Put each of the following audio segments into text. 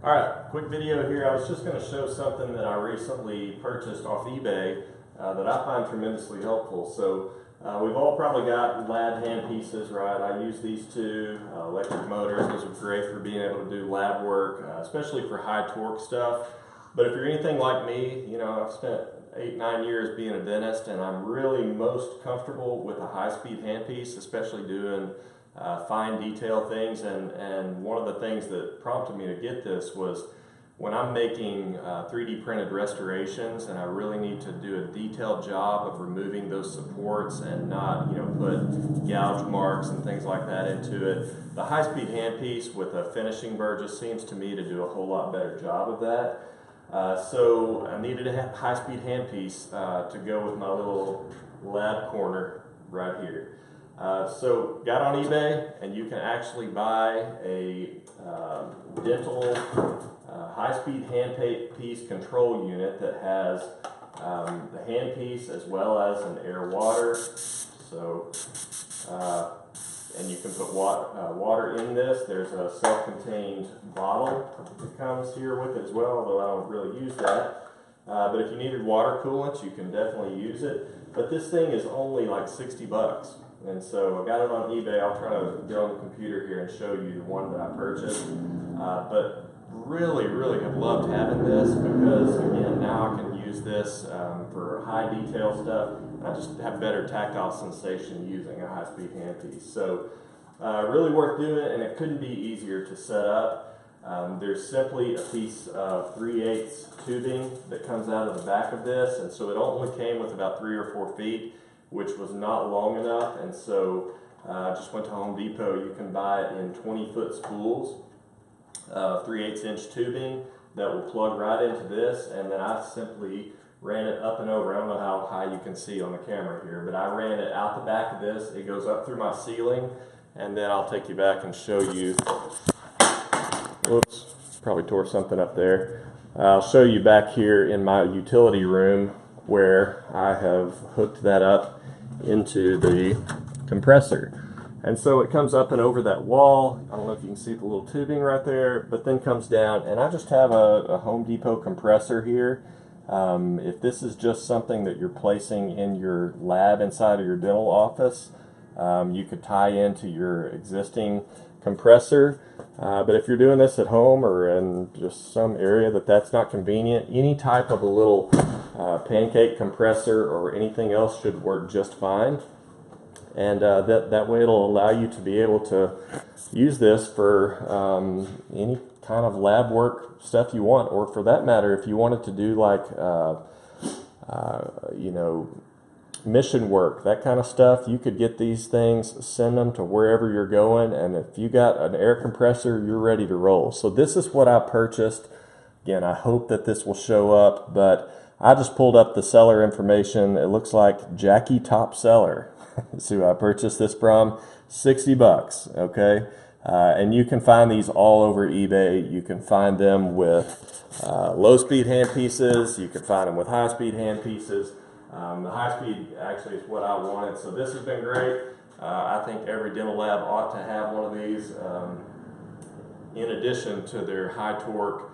Alright, quick video here. I was just going to show something that I recently purchased off eBay that I find tremendously helpful. So we've all probably got lab hand pieces, right? I use these two, electric motors. Those are great for being able to do lab work, especially for high torque stuff. But if you're anything like me, you know, I've spent 8-9 years being a dentist, and I'm really most comfortable with a high-speed handpiece, especially doing fine detail things. And one of the things that prompted me to get this was when I'm making 3D printed restorations and I really need to do a detailed job of removing those supports and not, you know, put gouge marks and things like that into it. The high-speed handpiece with a finishing burr just seems to me to do a whole lot better job of that. So I needed a high-speed handpiece to go with my little lab corner right here. So got on eBay, and you can actually buy a dental high-speed handpiece control unit that has the handpiece as well as an air water. So and you can put water in this. There's a self-contained bottle that comes here with it as well, although I don't really use that. But if you needed water coolant, you can definitely use it. But this thing is only like 60 bucks. And so I got it on eBay. I'll try to get on the computer here and show you the one that I purchased. But really have loved having this because, again, now I can use this for high detail stuff. I just have better tactile sensation using a high-speed handpiece. So really worth doing, and it couldn't be easier to set up. There's simply a piece of 3/8 tubing that comes out of the back of this, and so it only came with about 3 or 4 feet, which was not long enough. And so I just went to Home Depot. You can buy it in 20-foot spools, 3/8 inch tubing that will plug right into this, and then I simply ran it up and over. I don't know how high you can see on the camera here, but I ran it out the back of this. It goes up through my ceiling, and then I'll take you back and show you. Whoops, probably tore something up there. I'll show you back here in my utility room where I have hooked that up into the compressor. And so it comes up and over that wall. I don't know if you can see the little tubing right there, but then comes down, and I just have a Home Depot compressor here. If this is just something that you're placing in your lab inside of your dental office, you could tie into your existing compressor. But if you're doing this at home or in just some area that's not convenient, any type of a little pancake compressor or anything else should work just fine. And that way it'll allow you to be able to use this for any kind of lab work stuff you want, or for that matter, if you wanted to do like you know, mission work, that kind of stuff, you could get these things, send them to wherever you're going, and if you got an air compressor, you're ready to roll. So this is what I purchased. Again, I hope that this will show up, but I just pulled up the seller information. It looks like Jackie Top Seller. That's who I purchased this from. 60 bucks, okay? And you can find these all over eBay. You can find them with low-speed handpieces. You can find them with high-speed handpieces. The high-speed actually is what I wanted. So this has been great. I think every dental lab ought to have one of these in addition to their high-torque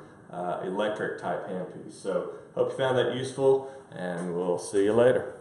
electric type handpiece. So hope you found that useful, and we'll see you later.